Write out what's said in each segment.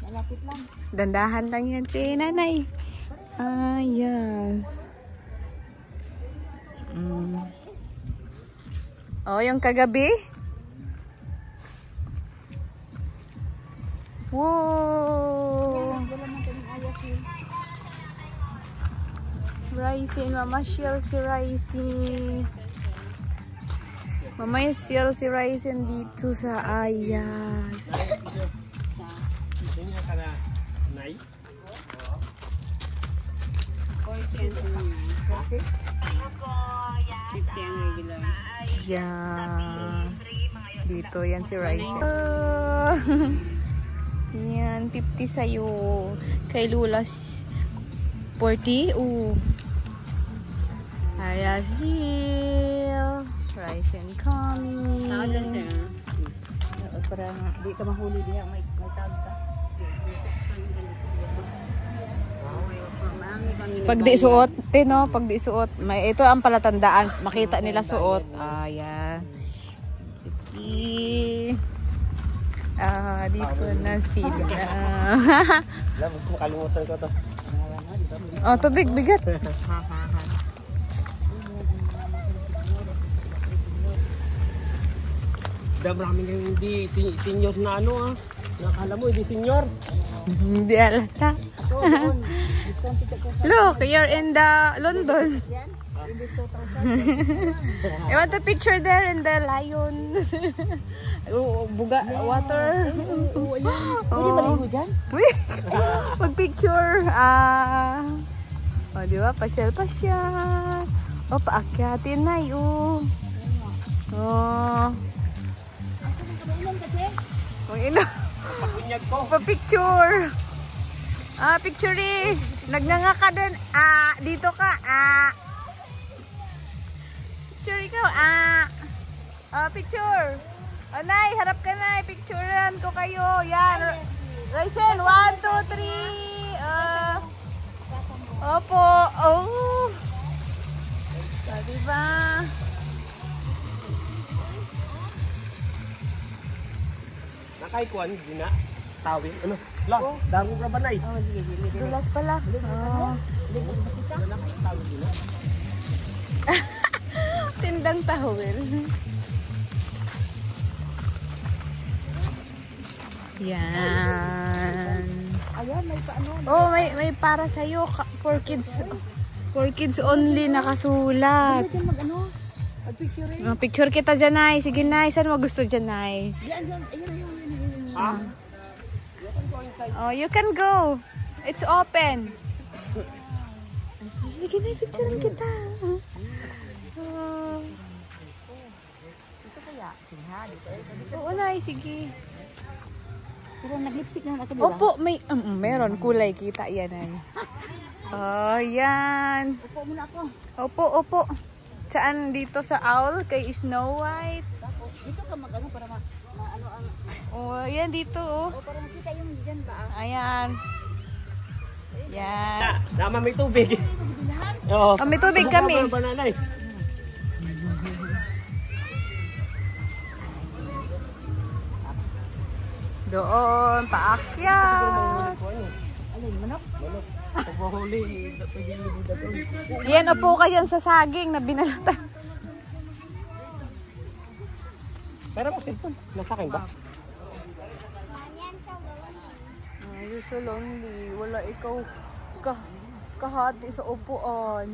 Malapit lang. Dandahan lang yan, nanay. Ah, yes. Oh, yung kagabi. Wow! Rising, mamasyal si Rising. Mamasyal si Rising dito sa Ayas. Yan. Dito yan si Rising. Yan, 50 sa'yo. Kay Lulas 40. Ayas Hill. Rising coming. Para di ka mahuli diya, may tag ka. Pag di suot, no? Pag di suot, may ito ang palatandaan, makita nila suot. Ayan. Dito na sila. Alam, makalimutan ko to. Oh, tubig, bigat. Maraming hindi senior na ano Nakala mo hindi senior. Hindi alata. Look, you're in the London. I want a picture there in the lion. Buga, water. Pwede maligo dyan? Mag-picture. Di ba? Pasyal-pasyal. Paakyatin na yun. Kung ino. Pa-picture. Picture eh. Nagnganga ka din. Dito ka. Picture ikaw. Picture. Nay, harap ka na. Picturean ko kayo. Yan. Ryzen, 1, 2, 3. Opo. Oh. Diba? Nakaikuan, di na. Tawin. Ano? La, damo ka ba, Nay? Dulas pala. Tindang tawil. Yan. Ayan, may paano. Oh, may para sa'yo. For kids. For kids only nakasulat. Pwede mag-ano? Mag-picture eh. Picture kita dyan, Nay. Sige, Nay. Saan mo gusto dyan, Nay? Ayun. Oh, you can go. It's open. Sige, Nay. Picturean kita. Ito kaya? Oo, Nay. Sige. Pero nag-lipstick na ako, di ba? Opo, meron kulay kita yan ay. Oh, yan. Upo muna ako. Opo. Saan dito sa owl kay Snow White? Tapos dito ka mag-ano para ano ang... Oh, yan dito oh. para makita yung dyan ba? Ayan. Yan. Nama may tubig. Oo. Oh, may tubig kami. Bananay. Doon, paakyat. Alin, manok? Manok. Paghuli, pwede mo dito. Yan, upo ka dyan sa saging na binalatan. Pero mo cellphone, nasa akin ba? Ay, so lonely. Wala ikaw kahati sa upuan.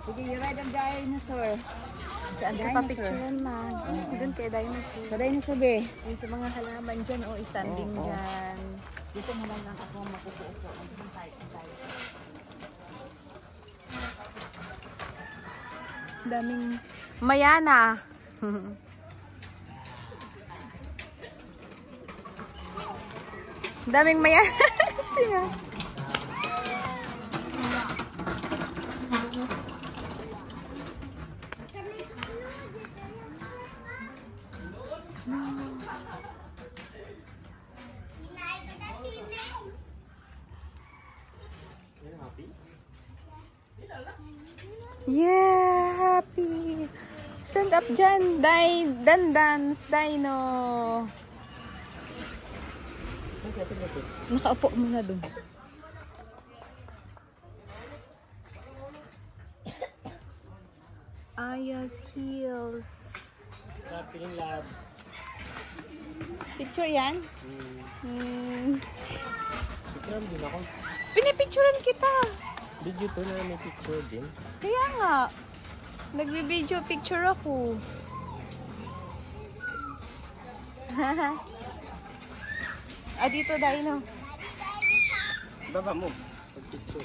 Sige, you ride ang dinosaur. Saan ka pa picturean man? Doon kay dinosaur. Sa dinosaur be. Yung sa mga halaman dyan, standing dyan. Dito mo lang ako mapupuupo. Daming mayana. Daming mayana. Sino? Yeah, happy. Stand up dyan. Dance, Dino. Nakaupo muna dun. Aya's Hills. Piling lab. Picture yan? Picture din ako. Pinipicturean kita. Video to na may picture din. Kaya nga. Nagbi-video picture ako. Dito Dino. Baba mo. Pag-picture.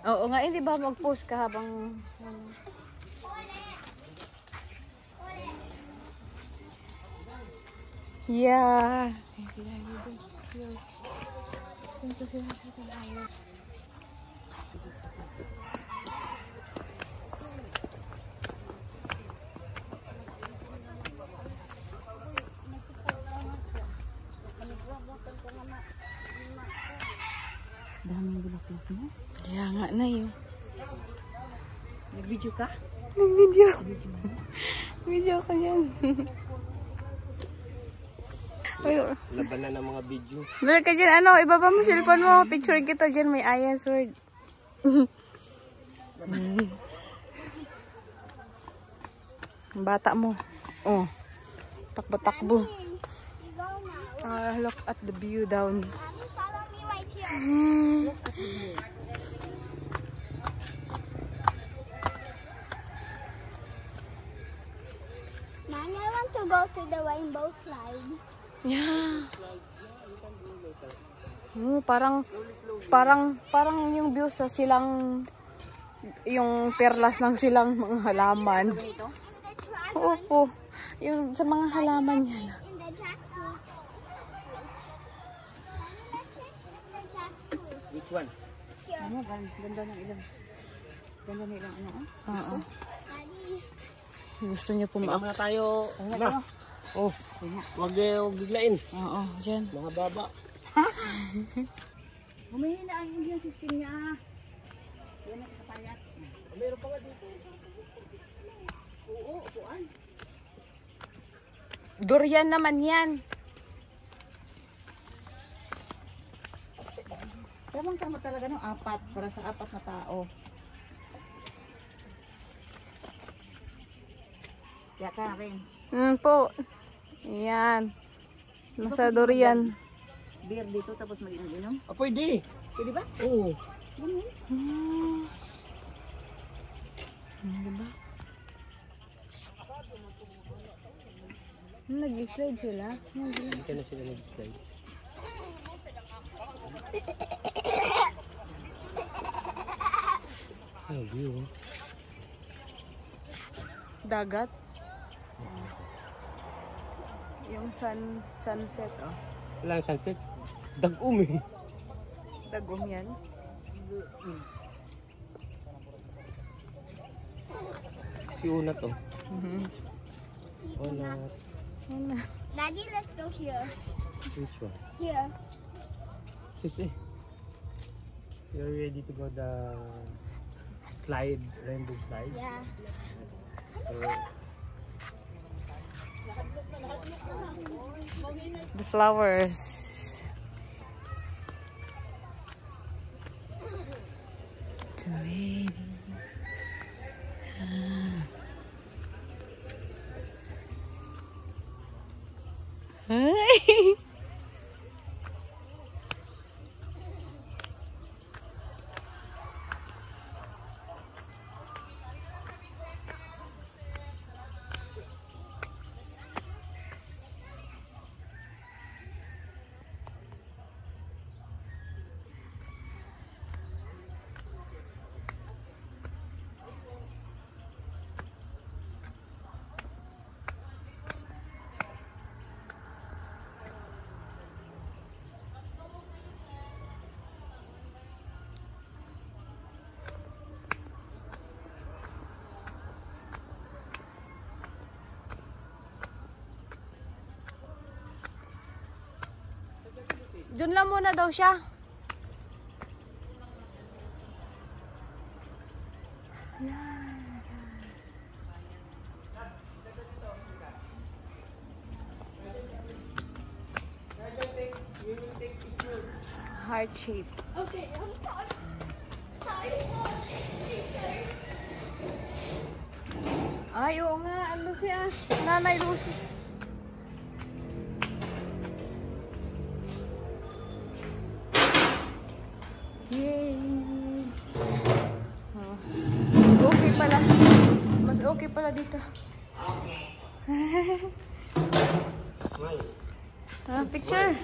Oo nga, hindi ba mag-post ka habang... Yeah. Saan ko sila kita tayo? Daming bulaklak mo. Kaya nga na yun. Nag-video ka? Nag-video. Video ka dyan. Laban na ng mga video. Balik ka dyan, ano, ibaba mo cellphone mo. Picture kita dyan, may Aya's word. Bata mo. Oh. Takbo-takbo. Look at the view down. Follow me right here. Mommy, I want to go to the rainbow slide. Yeah. Parang yung view sa silang, yung perlas ng silang mga halaman. In the track, Opo. Yung sa mga halaman yan. in the jackfruit. Mommy, let's sit in the jackfruit. Which one? Here. Ano, ganda ng ilang. Ganda ng ilang ano. Oo. Daddy. Gusto niya Tingnan pumaak. muna tayo. Ma. Oh. Huwag biglain. Oo, dyan. Mga baba. Humihina ang immune system niya. Yan ang kapayat. Meron pa nga dito. Oo, upuan. Durian naman yan. Tamang-tama talaga ng 4 para sa 4 na tao. Kaya ka rin. Po. Yan. Nasa durian. Beer dito tapos mag-inom-inom. Ah, pwede. Pwede ba? Oo. Diba? Nag-slide sila. Hindi ka na sila nag-slide. Ay, view. Dagat. Yung sunset, oh. Wala ang sunset. Dag-um eh. Dagom yan. Si Una to. Una. Daddy, let's go here. Which one? Here. Sis eh. You're ready to go the slide, rainbow slide? Yeah. So, The flowers. Tomato. Hi. Diyan lang muna daw siya. Heart shape. Okay, I'm sorry. Ay, oo nga. Ano siya? Nanay Lucy. Yay! Oh. Mas okay pala. Mas okay pala dito. Picture.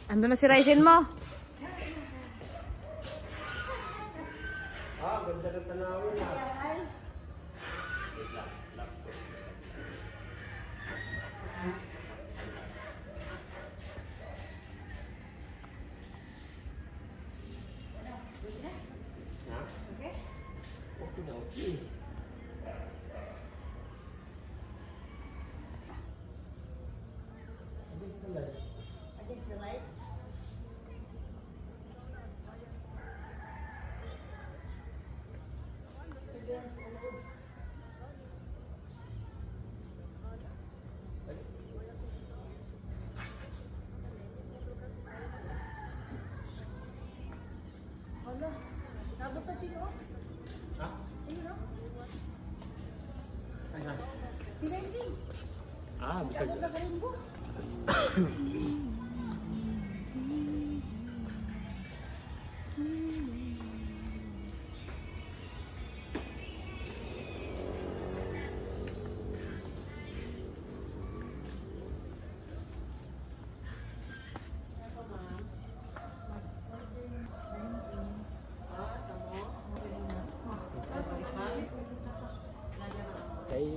Ando na si Ryzen mo. Ganda ng tanawin na. Bisa.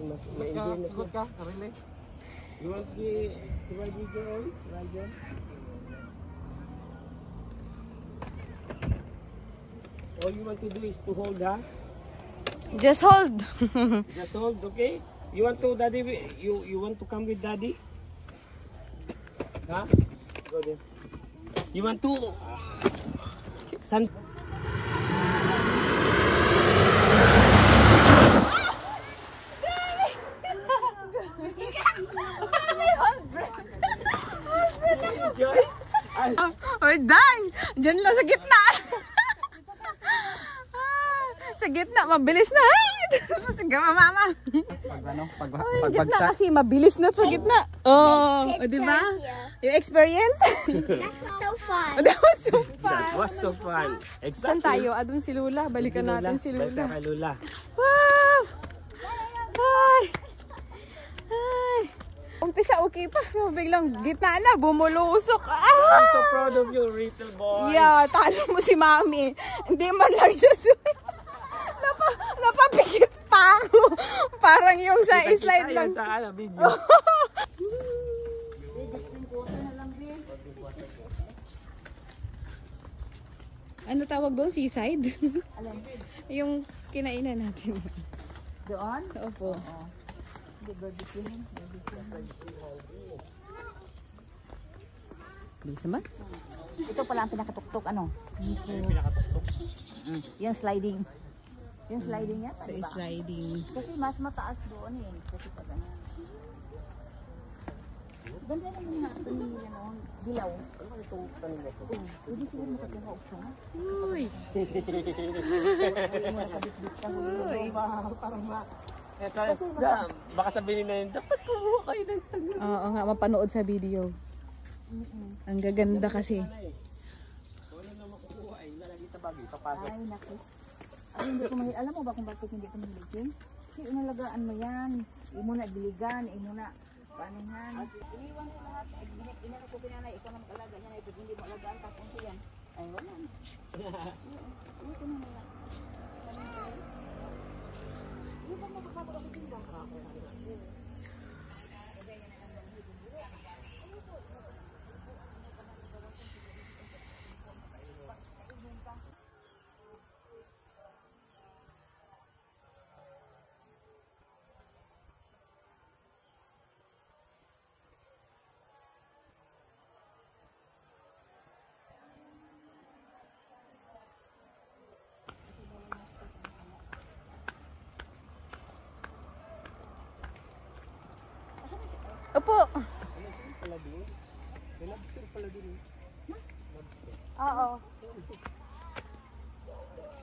Mas ma-enjoy na siya. Ka, karili. You want the girl, Rajan? All you want to do is to hold, huh? Just hold. Just hold, okay? You want to, daddy? You want to come with daddy? Huh? Go there. You want to? San? Enjoy. Or dang! Diyan lang sa gitna. Sa gitna, mabilis na. Sige, mama. Pag gitna kasi mabilis na sa gitna. Oh, di ba? Yung experience? That's so fun. That was so fun. That was so fun. Saan Exactly. tayo? Adun si Lula. Balikan natin si Balikan Lula. kay Lula. Wow! Ay! Ay! Umpisa okay pa. Pero biglang gitna na. Bumulusok. I'm so Ah! proud of you, little boy. Yeah, talo mo si Mami. Hindi man lang siya napapikit pa ako. Parang yung sa slide lang. Sa ano, video. Ano tawag doon? Seaside? Yung kinainan natin. Doon? Opo. Bilis naman. Ito pala ang pinakatuktok, ano? Pinakatuktok. Yung sliding. Yung sliding yan, Sa diba? sliding. Kasi mas mataas doon eh. Kasi pag ano. Ganda naman yung nakatanin nila noon. Dilaw. Ano itong tanin na ito? Pwede sila makagawa opsyon. Uy! Uy! Baka sabihin na yun, dapat kumuha kayo ng sagot. Oo nga, mapanood sa video. Ang gaganda kasi. Wala na makukuha ay nalagi sa bagay, papasok. Ay, naku. Ay, hindi ko mahil. Alam mo ba kung bakit hindi ko mahiligin? Kasi inalagaan mo yan. Hindi mo na diligan. Hindi mo na panihan. Iniwan ko lahat. Inano ko pinanay. Ikaw na mag-alaga niya na ito. Hindi mo alagaan. Tapos ko yan. Ay, wala na. Hindi ko na nila. Hindi ba makakabot ako din ba? Oo.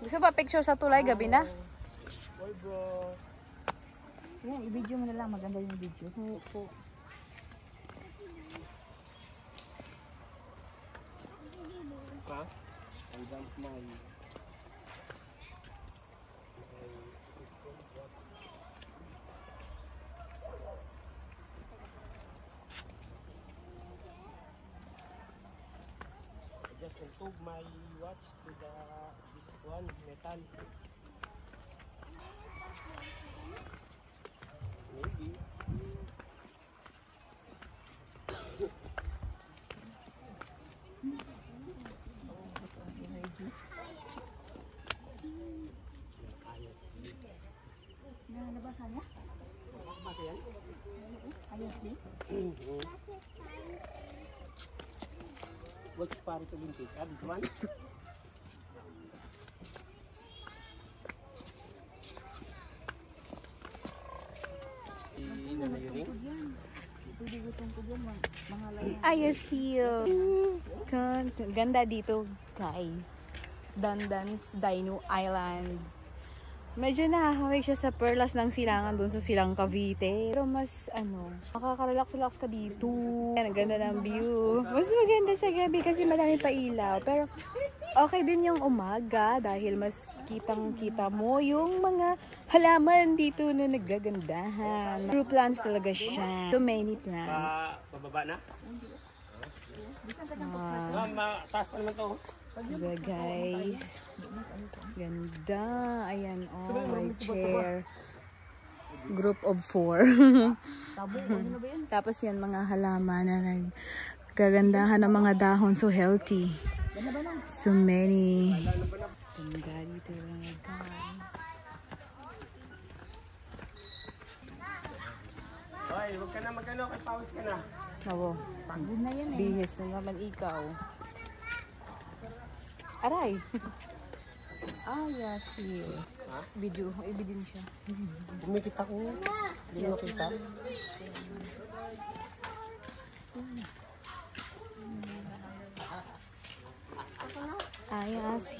Gusto ba picture sa tulay gabi na? Boy bro. Yan, i-video mo na lang. Maganda yung video. Ha? I don't mind. I just untog my watch to the this one metal. Maybe. Nalabasan niya? Ayos din. What's Paris Olympic? Ah, this one? Pwede gutong ko dyan. Mga layan. Ayos yun. Ganda dito, guys. Dandan Dino Island. Medyo nakakawig siya sa perlas ng silangan doon sa Silang Cavite. Pero mas, makakarelax-relax ka dito. Ang ganda ng view. Mas maganda sa gabi kasi madami pa ilaw. Pero, okay din yung umaga dahil mas kitang-kita mo yung mga halaman dito na nagagandahan. True plants talaga siya. So many plants. Pababa na? Taas pa naman to. Diba guys? Ganda. Ayan, my chair. Group of 4. Tapos yan, mga halaman na nagkagandahan ng mga dahon. So healthy. So many. Ganda dito lang guys. Hoy, huwag ka na magano, kay pawis ka na. Ako. Pagod na yan eh. Bihis na naman ikaw. Aray! Yashi. Ha? Video. I-video siya. Kumikita ko. Hindi mo kita. Ayashi.